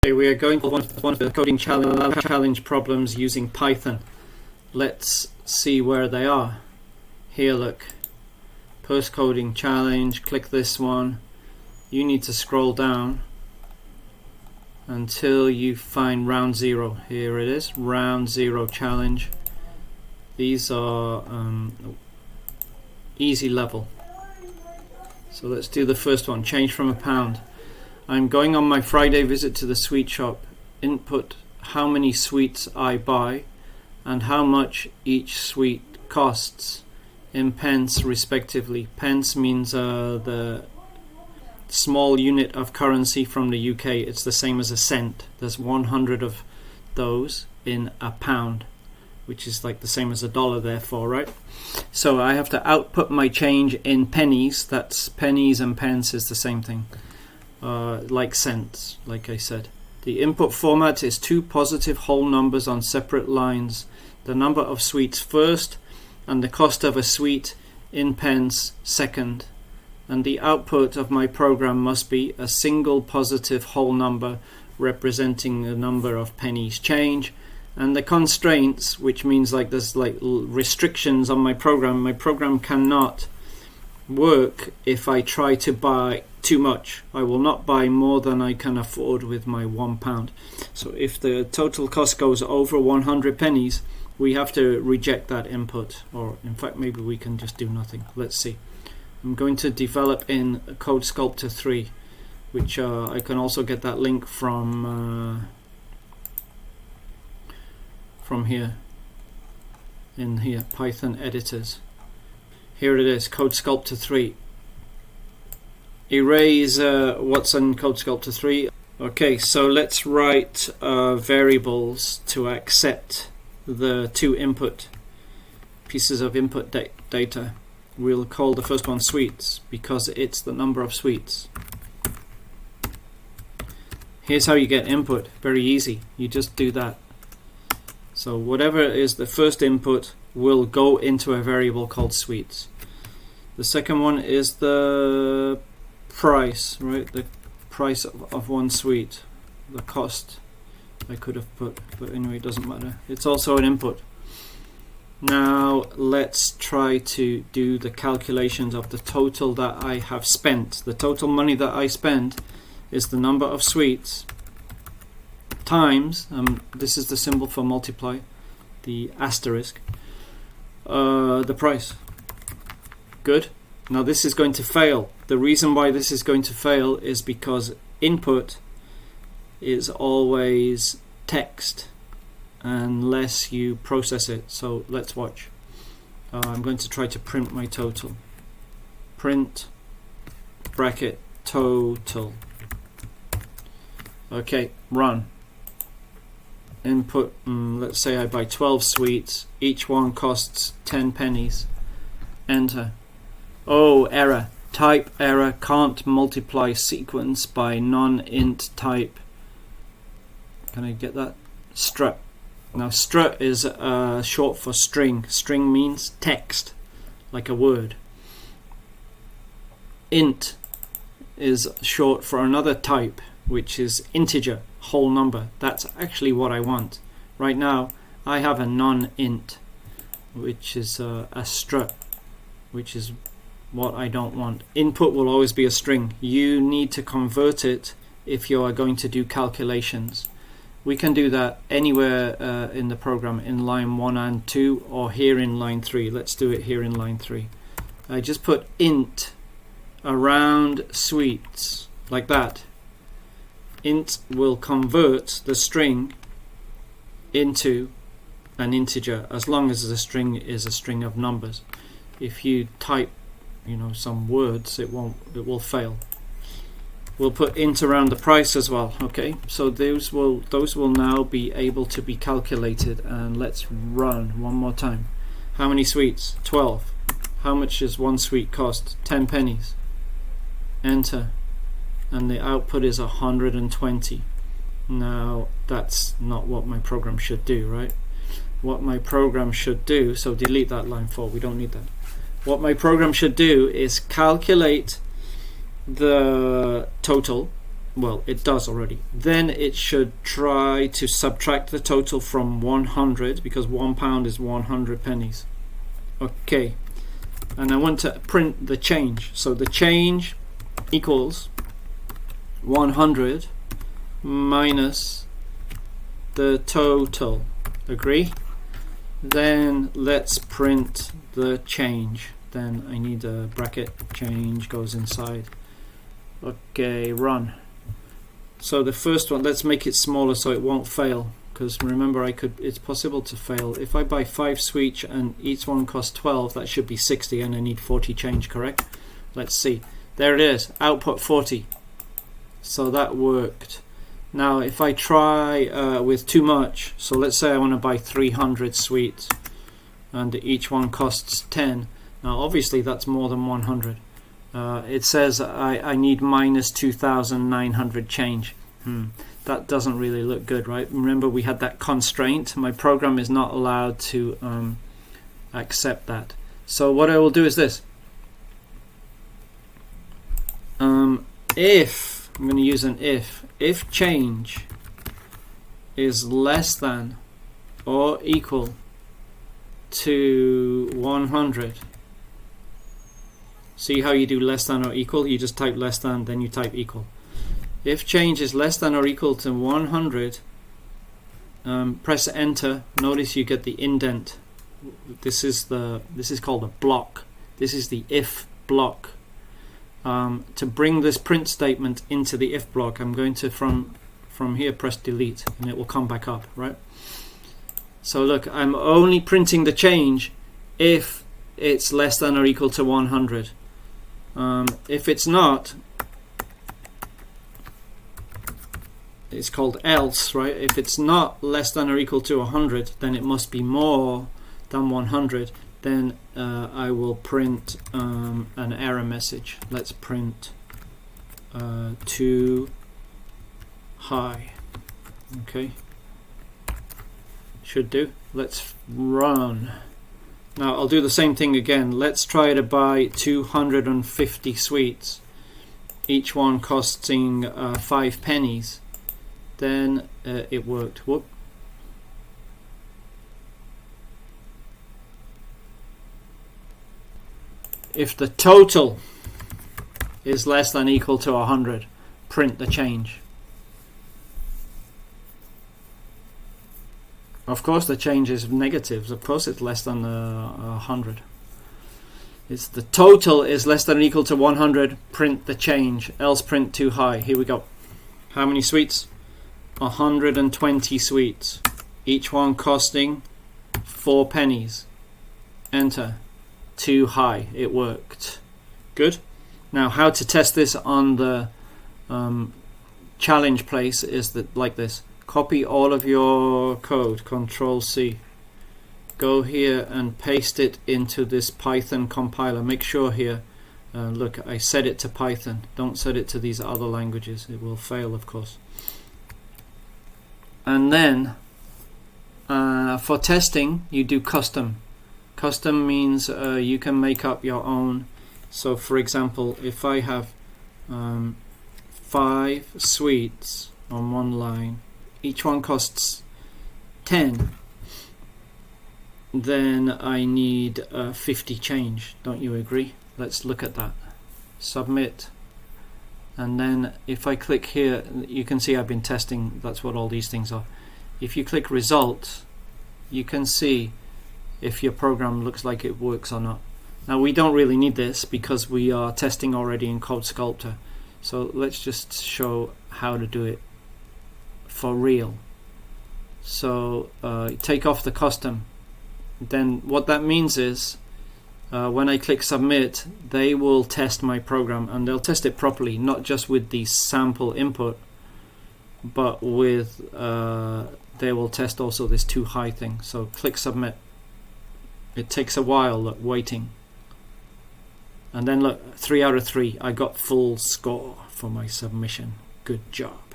Okay, we are going for one of the coding challenge problems using Python. Let's see where they are. Here, look. Perse coding challenge. Click this one. You need to scroll down until you find round 0. Here it is, round 0 challenge. These are easy level. So let's do the first one. Change from a pound. I'm going on my Friday visit to the sweet shop. Input how many sweets I buy and how much each sweet costs in pence respectively. Pence means the small unit of currency from the UK. It's the same as a cent. There's 100 of those in a pound, which is like the same as a dollar, therefore, right? So I have to output my change in pennies. That's pennies and pence is the same thing, like cents, like I said. The input format is 2 positive whole numbers on separate lines. The number of sweets first and the cost of a sweet in pence second. And the output of my program must be a single positive whole number representing the number of pennies change. And the constraints, which means like there's like restrictions on my program. My program cannot work if I try to buy too much. I will not buy more than I can afford with my £1. So if the total cost goes over 100 pennies, we have to reject that input. Or in fact, maybe we can just do nothing. Let's see. I'm going to develop in Code Sculptor 3, which I can also get that link from here, in here, Python editors. Here it is, Code Sculptor 3. Erase what's in Code Sculptor 3. Okay, so let's write variables to accept the 2 input pieces of input data. We'll call the first one sweets because it's the number of sweets. Here's how you get input. Very easy. You just do that. So whatever is the first input will go into a variable called sweets. The second one is the price, right? The price of one sweet. The cost I could have put, but anyway, it doesn't matter. It's also an input. Now let's try to do the calculations of the total that I have spent. The total money that I spent is the number of sweets times, this is the symbol for multiply, the asterisk, the price. Good. Now this is going to fail. The reason why this is going to fail is because input is always text unless you process it. So let's watch. I'm going to try to print my total. Print bracket total. Okay, run. Input, let's say I buy 12 sweets, each one costs 10 pennies. Enter. Oh, error. Type error, can't multiply sequence by non-int type. Can I get that? Strut. Now strut is short for string. String means text, like a word. Int is short for another type, which is integer, whole number. That's actually what I want. Right now I have a non-int, which is a strut, which is what I don't want. Input will always be a string. You need to convert it if you are going to do calculations. We can do that anywhere in the program, in line 1 and 2, or here in line 3. Let's do it here in line 3. I just put int around sweets, like that. Int will convert the string into an integer, as long as the string is a string of numbers. If you type, some words, it will fail. We'll put int around the price as well. Okay, so those will now be able to be calculated. And let's run one more time. How many sweets? 12. How much does one sweet cost? 10 pennies. Enter. And the output is 120. Now that's not what my program should do, right? What my program should do, so delete that line 4, we don't need that. What my program should do is calculate the total well, it does already. Then it should try to subtract the total from 100, because £1 is 100 pennies. Okay, and I want to print the change. So the change equals 100 minus the total. Agree? Then let's print the change. Then I need a bracket, change goes inside. Okay, run. So the first one, let's make it smaller so it won't fail, because remember it's possible to fail. If I buy 5 sweets and each one costs 12, that should be 60 and I need 40 change, correct? Let's see. There it is, output 40. So that worked. Now if I try with too much, so let's say I want to buy 300 sweets and each one costs 10. Now obviously that's more than 100. It says I need minus 2,900 change. That doesn't really look good, right? Remember we had that constraint. My program is not allowed to accept that. So what I will do is this. If I'm going to use an if change is less than or equal to 100. See how you do less than or equal? You just type less than, then you type equal. If change is less than or equal to 100, press enter. Notice you get the indent. This is called a block. This is the if block. To bring this print statement into the if block, I'm going to from here press delete, and it will come back up, right? So look, I'm only printing the change if it's less than or equal to 100. If it's not, it's called else, right? If it's not less than or equal to 100, then it must be more than 100. Then I will print an error message. Let's print too high. Okay, should do. Let's run. Now I'll do the same thing again. Let's try to buy 250 sweets, each one costing 5 pennies. Then it worked. Whoop. If the total is less than or equal to 100, print the change. Of course the change is negatives. Of course it's less than 100. It's the total is less than or equal to 100, print the change, else print too high. Here we go. How many sweets? 120 sweets, each one costing 4 pennies. Enter. Too high. It worked. Good. Now how to test this on the challenge place is that like this. Copy all of your code, Control C. Go here and paste it into this Python compiler. Make sure here, look, I set it to Python. Don't set it to these other languages. It will fail, of course. And then for testing, you do custom. Custom means you can make up your own. So for example, if I have 5 sweets on one line, each one costs 10, then I need 50 change. Don't you agree? Let's look at that. Submit. And then if I click here, you can see I've been testing. That's what all these things are. If you click results, you can see if your program looks like it works or not. Now we don't really need this because we are testing already in Code Sculptor. So let's just show how to do it for real. So take off the custom. Then what that means is when I click submit, they will test my program, and they'll test it properly, not just with the sample input, but with they will test also this too high thing. So click submit. It takes a while, look, waiting. And then look, 3 out of 3. I got full score for my submission. Good job.